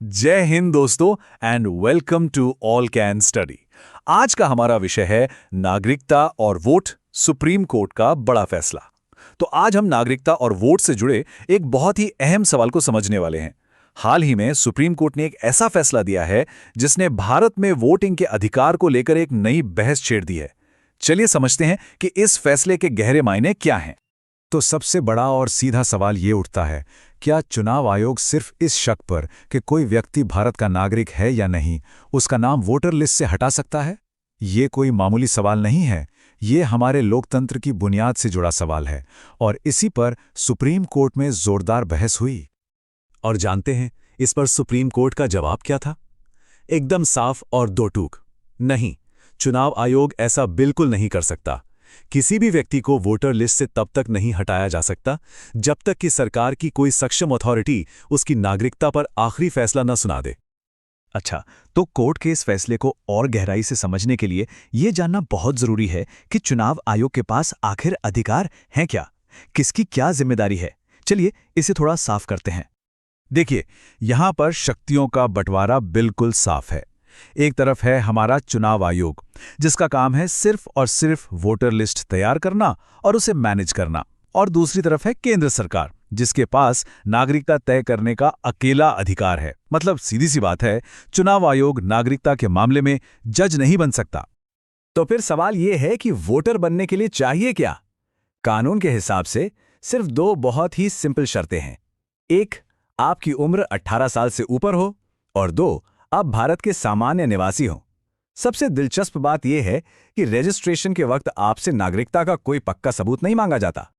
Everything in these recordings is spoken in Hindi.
जय हिंद दोस्तों and welcome to all can study. आज का हमारा विषय है नागरिकता और वोट, सुप्रीम कोर्ट का बड़ा फैसला। तो आज हम नागरिकता और वोट से जुड़े एक बहुत ही अहम सवाल को समझने वाले हैं। हाल ही में सुप्रीम कोर्ट ने एक ऐसा फैसला दिया है जिसने भारत में वोटिंग के अधिकार को लेकर एक नई बहस छेड़ दी है। चलिए समझते हैं कि इस फैसले के गहरे मायने क्या हैं। तो सबसे बड़ा और सीधा सवाल ये उठता है, क्या चुनाव आयोग सिर्फ इस शक पर कि कोई व्यक्ति भारत का नागरिक है या नहीं, उसका नाम वोटर लिस्ट से हटा सकता है? ये कोई मामूली सवाल नहीं है, ये हमारे लोकतंत्र की बुनियाद से जुड़ा सवाल है और इसी पर सुप्रीम कोर्ट में जोरदार बहस हुई। और जानते हैं इस पर सुप्रीम कोर्ट का जवाब क्या था? एकदम साफ और दो टूक, नहीं, चुनाव आयोग ऐसा बिल्कुल नहीं कर सकता। किसी भी व्यक्ति को वोटर लिस्ट से तब तक नहीं हटाया जा सकता जब तक कि सरकार की कोई सक्षम अथॉरिटी उसकी नागरिकता पर आखिरी फैसला न सुना दे। अच्छा, तो कोर्ट के इस फैसले को और गहराई से समझने के लिए यह जानना बहुत जरूरी है कि चुनाव आयोग के पास आखिर अधिकार हैं क्या, किसकी क्या जिम्मेदारी है। चलिए इसे थोड़ा साफ करते हैं। देखिए, यहां पर शक्तियों का बंटवारा बिल्कुल साफ है। एक तरफ है हमारा चुनाव आयोग, जिसका काम है सिर्फ और सिर्फ वोटर लिस्ट तैयार करना और उसे मैनेज करना, और दूसरी तरफ है केंद्र सरकार, जिसके पास नागरिकता तय करने का अकेला अधिकार है। मतलब सीधी सी बात है, चुनाव आयोग नागरिकता के मामले में जज नहीं बन सकता। तो फिर सवाल यह है कि वोटर बनने के लिए चाहिए क्या? कानून के हिसाब से सिर्फ दो बहुत ही सिंपल शर्तें हैं। एक, आपकी उम्र 18 साल से ऊपर हो, और दो, आप भारत के सामान्य निवासी हों। सबसे दिलचस्प बात यह है कि रजिस्ट्रेशन के वक्त आपसे नागरिकता का कोई पक्का सबूत नहीं मांगा जाता।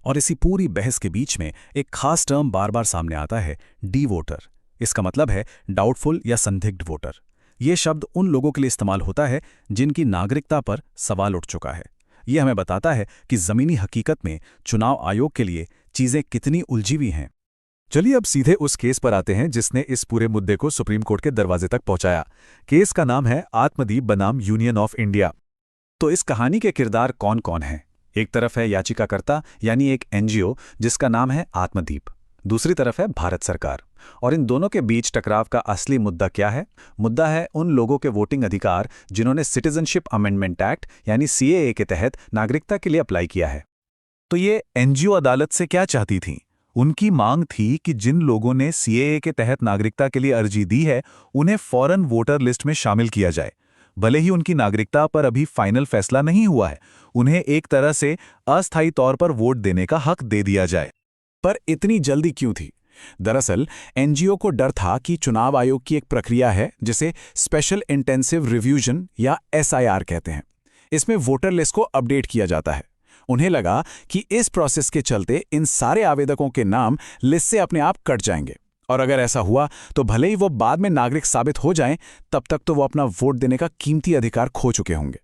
और इसी पूरी बहस के बीच में एक खास टर्म बार बार सामने आता है, डी वोटर। इसका मतलब है डाउटफुल या संदिग्ध वोटर। यह शब्द उन लोगों के लिए इस्तेमाल होता है जिनकी नागरिकता पर सवाल उठ चुका है। यह हमें बताता है कि जमीनी हकीकत में चुनाव आयोग के लिए चीजें कितनी उलझी हुई हैं। चलिए अब सीधे उस केस पर आते हैं जिसने इस पूरे मुद्दे को सुप्रीम कोर्ट के दरवाजे तक पहुंचाया। केस का नाम है आत्मदीप बनाम यूनियन ऑफ इंडिया। तो इस कहानी के किरदार कौन कौन हैं? एक तरफ है याचिकाकर्ता यानी एक एनजीओ जिसका नाम है आत्मदीप, दूसरी तरफ है भारत सरकार। और इन दोनों के बीच टकराव का असली मुद्दा क्या है? मुद्दा है उन लोगों के वोटिंग अधिकार जिन्होंने सिटीजनशिप अमेंडमेंट एक्ट यानी सीएए के तहत नागरिकता के लिए अप्लाई किया है। तो ये एनजीओ अदालत से क्या चाहती थी? उनकी मांग थी कि जिन लोगों ने सीएए के तहत नागरिकता के लिए अर्जी दी है, उन्हें फौरन वोटर लिस्ट में शामिल किया जाए। भले ही उनकी नागरिकता पर अभी फाइनल फैसला नहीं हुआ है, उन्हें एक तरह से अस्थायी तौर पर वोट देने का हक दे दिया जाए। पर इतनी जल्दी क्यों थी? दरअसल एनजीओ को डर था कि चुनाव आयोग की एक प्रक्रिया है जिसे स्पेशल इंटेंसिव रिव्यूजन या एसआईआर कहते हैं। इसमें वोटर लिस्ट को अपडेट किया जाता है। उन्हें लगा कि इस प्रोसेस के चलते इन सारे आवेदकों के नाम लिस्ट से अपने आप कट जाएंगे, और अगर ऐसा हुआ तो भले ही वो बाद में नागरिक साबित हो जाएं, तब तक तो वो अपना वोट देने का कीमती अधिकार खो चुके होंगे।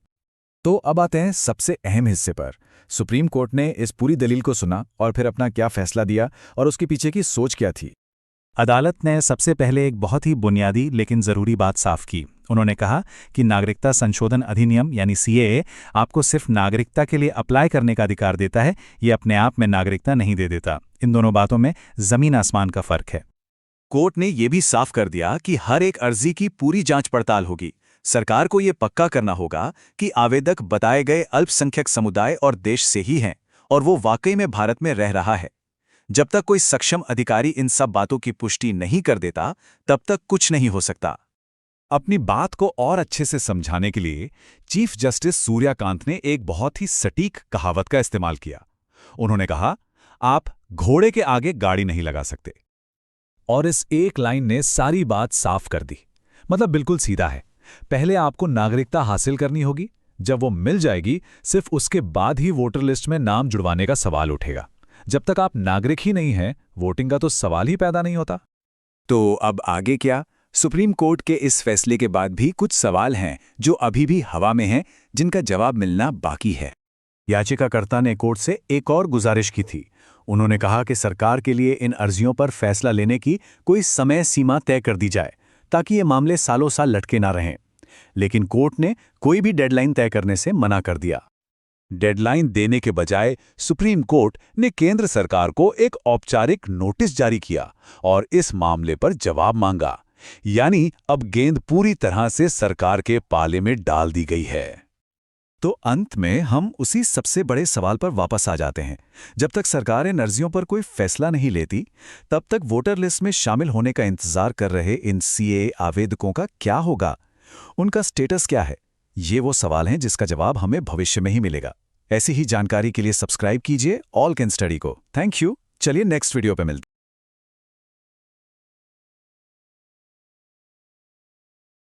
तो अब आते हैं सबसे अहम हिस्से पर। सुप्रीम कोर्ट ने इस पूरी दलील को सुना और फिर अपना क्या फैसला दिया और उसके पीछे की सोच क्या थी। अदालत ने सबसे पहले एक बहुत ही बुनियादी लेकिन ज़रूरी बात साफ की। उन्होंने कहा कि नागरिकता संशोधन अधिनियम यानी सीएए आपको सिर्फ नागरिकता के लिए अप्लाई करने का अधिकार देता है, ये अपने आप में नागरिकता नहीं दे देता। इन दोनों बातों में ज़मीन आसमान का फ़र्क है। कोर्ट ने यह भी साफ कर दिया कि हर एक अर्जी की पूरी जांच पड़ताल होगी। सरकार को यह पक्का करना होगा कि आवेदक बताए गए अल्पसंख्यक समुदाय और देश से ही हैं और वो वाकई में भारत में रह रहा है। जब तक कोई सक्षम अधिकारी इन सब बातों की पुष्टि नहीं कर देता, तब तक कुछ नहीं हो सकता। अपनी बात को और अच्छे से समझाने के लिए चीफ जस्टिस सूर्यकांत ने एक बहुत ही सटीक कहावत का इस्तेमाल किया। उन्होंने कहा, आप घोड़े के आगे गाड़ी नहीं लगा सकते। और इस एक लाइन ने सारी बात साफ कर दी। मतलब बिल्कुल सीधा है, पहले आपको नागरिकता हासिल करनी होगी, जब वो मिल जाएगी सिर्फ उसके बाद ही वोटर लिस्ट में नाम जुड़वाने का सवाल उठेगा। जब तक आप नागरिक ही नहीं हैं, वोटिंग का तो सवाल ही पैदा नहीं होता। तो अब आगे क्या? सुप्रीम कोर्ट के इस फैसले के बाद भी कुछ सवाल हैं जो अभी भी हवा में हैं, जिनका जवाब मिलना बाकी है। याचिकाकर्ता ने कोर्ट से एक और गुजारिश की थी। उन्होंने कहा कि सरकार के लिए इन अर्जियों पर फैसला लेने की कोई समय सीमा तय कर दी जाए, ताकि ये मामले सालों साल लटके ना रहें। लेकिन कोर्ट ने कोई भी डेडलाइन तय करने से मना कर दिया। डेडलाइन देने के बजाय सुप्रीम कोर्ट ने केंद्र सरकार को एक औपचारिक नोटिस जारी किया और इस मामले पर जवाब मांगा यानी अब गेंद पूरी तरह से सरकार के पाले में डाल दी गई है। तो अंत में हम उसी सबसे बड़े सवाल पर वापस आ जाते हैं। जब तक सरकार इन अर्जियों पर कोई फैसला नहीं लेती, तब तक वोटर लिस्ट में शामिल होने का इंतजार कर रहे इन सीए आवेदकों का क्या होगा? उनका स्टेटस क्या है? ये वो सवाल हैं जिसका जवाब हमें भविष्य में ही मिलेगा। ऐसी ही जानकारी के लिए सब्सक्राइब कीजिए ऑल कैन स्टडी को। Thank you. चलिए नेक्स्ट वीडियो पे मिलते हैं।